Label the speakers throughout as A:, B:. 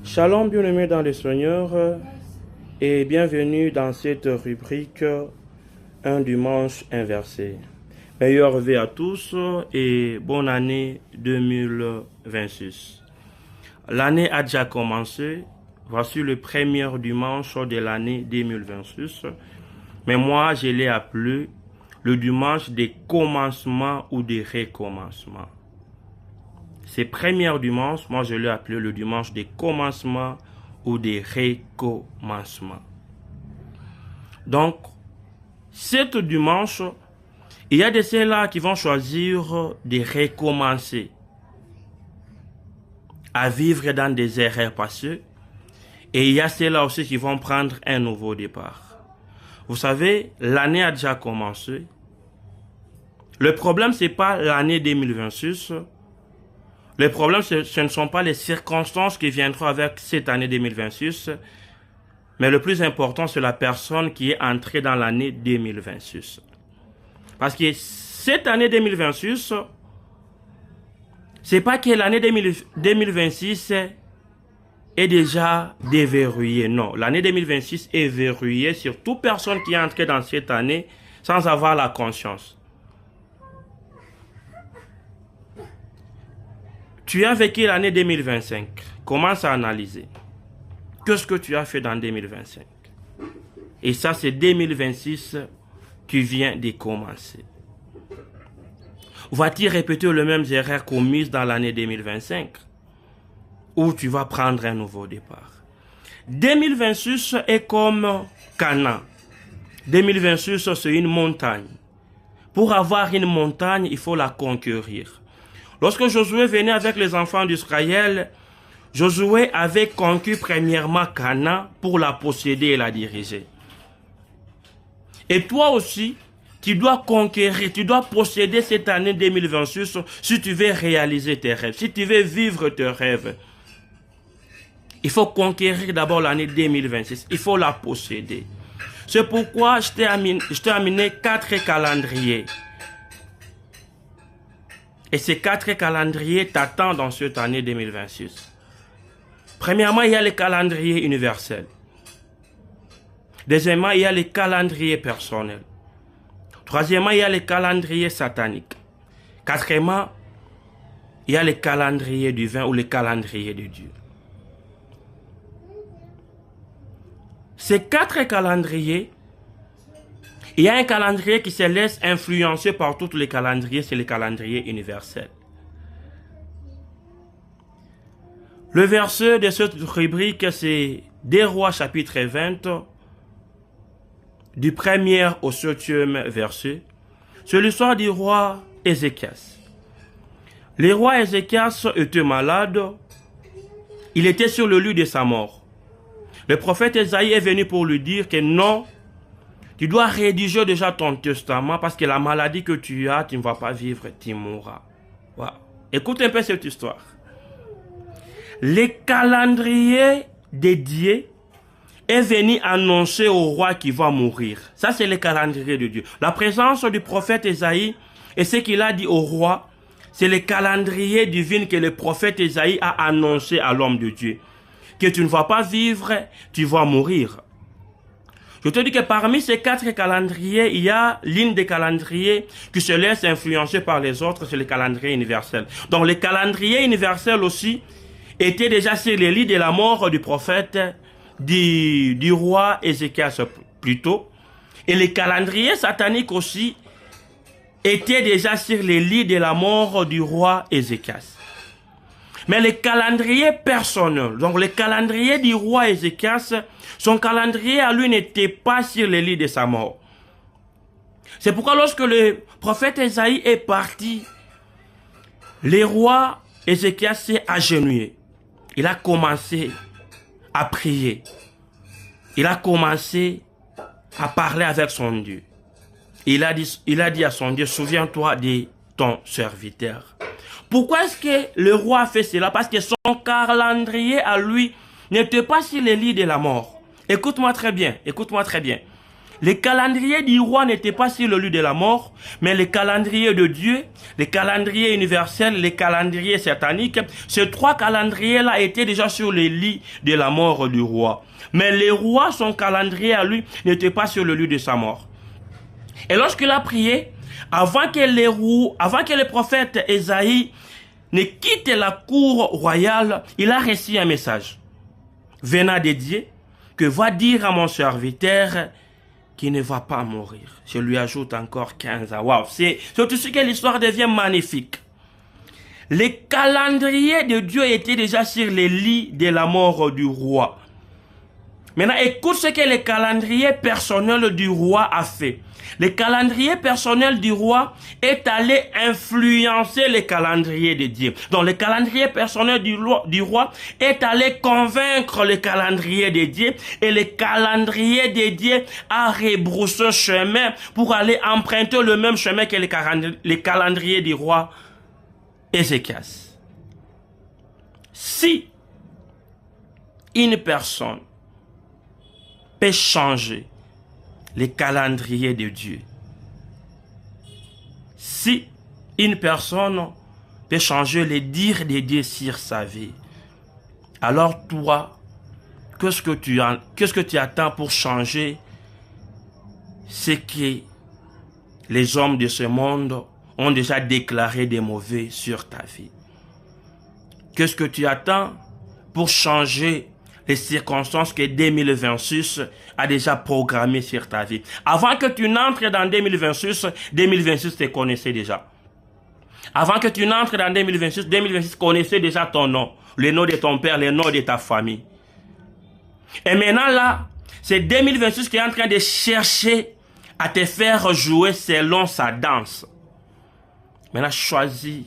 A: Shalom, bien-aimés dans le Seigneur, et bienvenue dans cette rubrique Un dimanche inversé. Meilleure vie à tous et bonne année 2026. L'année a déjà commencé. Voici le premier dimanche de l'année 2026. Mais moi, je l'ai appelé le dimanche des commencements ou des recommencements. Ces premiers dimanches, moi je l'ai appelé le dimanche des commencements ou des recommencements. Donc, cet dimanche, il y a de ceux-là qui vont choisir de recommencer à vivre dans des erreurs passées. Et il y a ceux-là aussi qui vont prendre un nouveau départ. Vous savez, l'année a déjà commencé. Le problème, ce n'est pas l'année 2026. Le problème, ce ne sont pas les circonstances qui viendront avec cette année 2026, mais le plus important, c'est la personne qui est entrée dans l'année 2026. Parce que cette année 2026, c'est pas que l'année 2026 est déjà déverrouillée. Non, l'année 2026 est verrouillée sur toute personne qui est entrée dans cette année sans avoir la conscience. Tu as vécu l'année 2025. Commence à analyser. Qu'est-ce que tu as fait dans 2025? Et ça, c'est 2026 qui vient de commencer. Vas-tu répéter les mêmes erreurs commises dans l'année 2025? Ou tu vas prendre un nouveau départ? 2026 est comme Canaan. 2026, c'est une montagne. Pour avoir une montagne, il faut la conquérir. Lorsque Josué venait avec les enfants d'Israël, Josué avait conquis premièrement Canaan pour la posséder et la diriger. Et toi aussi, tu dois conquérir, tu dois posséder cette année 2026 si tu veux réaliser tes rêves, si tu veux vivre tes rêves. Il faut conquérir d'abord l'année 2026, il faut la posséder. C'est pourquoi je t'ai amené 4 calendriers. Et ces 4 calendriers t'attendent dans cette année 2026. Premièrement, il y a le calendrier universel. Deuxièmement, il y a le calendrier personnel. Troisièmement, il y a le calendrier satanique. Quatrièmement, il y a le calendrier divin ou le calendrier de Dieu. Ces 4 calendriers, il y a un calendrier qui se laisse influencer par tous les calendriers, c'est le calendrier universel. Le verset de cette rubrique, c'est 2 Rois chapitre 20, du 1er au 7e verset. C'est l'histoire du roi Ézéchias. Le roi Ézéchias était malade, il était sur le lit de sa mort. Le prophète Ésaïe est venu pour lui dire que non, tu dois rédiger déjà ton testament parce que la maladie que tu as, tu ne vas pas vivre, tu mourras. Wow. Écoute un peu cette histoire. Le calendrier dédié est venu annoncer au roi qu'il va mourir. Ça, c'est le calendrier de Dieu. La présence du prophète Ésaïe et ce qu'il a dit au roi, c'est le calendrier divin que le prophète Ésaïe a annoncé à l'homme de Dieu. Que tu ne vas pas vivre, tu vas mourir. Je te dis que parmi ces 4 calendriers, il y a l'une des calendriers qui se laisse influencer par les autres, c'est le calendrier universel. Donc le calendrier universel aussi était déjà sur les lits de la mort du prophète, du roi Ézéchias plutôt. Et le calendrier satanique aussi était déjà sur les lits de la mort du roi Ézéchias. Mais le calendrier personnel, donc le calendrier du roi Ézéchias, son calendrier à lui n'était pas sur le lit de sa mort. C'est pourquoi lorsque le prophète Ésaïe est parti, le roi Ézéchias s'est agenouillé. Il a commencé à prier. Il a commencé à parler avec son Dieu. Il a dit à son Dieu, souviens-toi de ton serviteur. Pourquoi est-ce que le roi a fait cela? Parce que son calendrier à lui n'était pas sur le lit de la mort. Écoute-moi très bien, écoute-moi très bien. Le calendrier du roi n'était pas sur le lieu de la mort, mais le calendrier de Dieu, le calendrier universel, le calendrier satanique, ces trois calendriers-là étaient déjà sur le lit de la mort du roi. Mais le roi, son calendrier à lui, n'était pas sur le lieu de sa mort. Et lorsqu'il a prié, avant que le prophète Ésaïe ne quitte la cour royale, il a reçu un message venant de Dieu que va dire à mon serviteur qui ne va pas mourir. Je lui ajoute encore 15 ans. Waouh, c'est tout ce que l'histoire devient magnifique. Le calendrier de Dieu était déjà sur le lit de la mort du roi. Maintenant, écoute ce que le calendrier personnel du roi a fait. Le calendrier personnel du roi est allé influencer le calendrier de Dieu. Donc, le calendrier personnel du roi est allé convaincre le calendrier de Dieu. Et le calendrier de Dieu a rebroussé chemin pour aller emprunter le même chemin que le calendrier du roi Ézéchias. Si une personne peut changer le calendrier de Dieu, si une personne peut changer les dires de Dieu sur sa vie, alors toi, qu'est-ce que tu attends pour changer ce que les hommes de ce monde ont déjà déclaré de mauvais sur ta vie? Qu'est-ce que tu attends pour changer les circonstances que 2026 a déjà programmées sur ta vie? Avant que tu n'entres dans 2026 te connaissait déjà. Avant que tu n'entres dans 2026 connaissait déjà ton nom, le nom de ton père, le nom de ta famille. Et maintenant là, c'est 2026 qui est en train de chercher à te faire jouer selon sa danse. Maintenant, choisis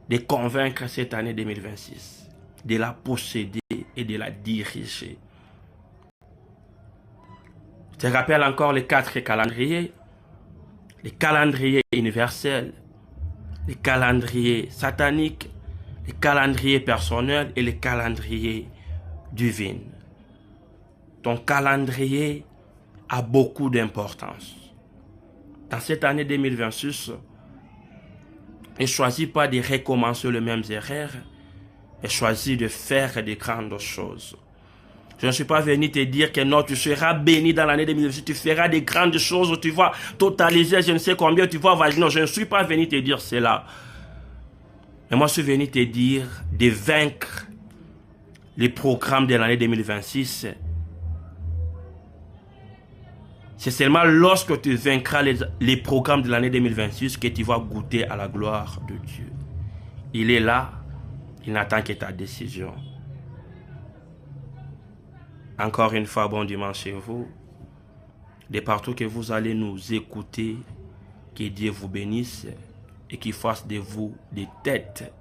A: de convaincre cette année 2026, de la posséder et de la diriger. Je te rappelle encore les 4 calendriers. Le calendrier universel, le calendrier satanique, le calendrier personnel et le calendrier divin. Ton calendrier a beaucoup d'importance. Dans cette année 2026, ne choisis pas de recommencer les mêmes erreurs, mais choisis de faire de grandes choses. Je ne suis pas venu te dire que non, tu seras béni dans l'année 2026, tu feras de grandes choses, tu vas totaliser je ne sais combien, tu vas valider. Non, je ne suis pas venu te dire cela. Mais moi, je suis venu te dire de vaincre les programmes de l'année 2026. C'est seulement lorsque tu vaincras les programmes de l'année 2026 que tu vas goûter à la gloire de Dieu. Il est là, il n'attend que ta décision. Encore une fois, bon dimanche chez vous. De partout que vous allez nous écouter, que Dieu vous bénisse et qu'il fasse de vous des têtes,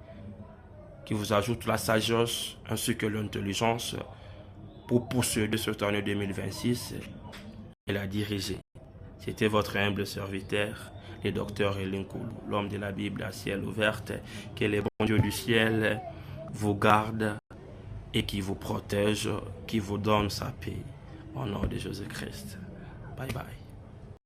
A: qui vous ajoute la sagesse ainsi que l'intelligence pour poursuivre cette année 2026 et la diriger. C'était votre humble serviteur, le docteur Elin Koulou, l'homme de la Bible à ciel ouvert. Que le bon Dieu du ciel vous garde et qui vous protège, qui vous donne sa paix. Au nom de Jésus-Christ. Bye bye.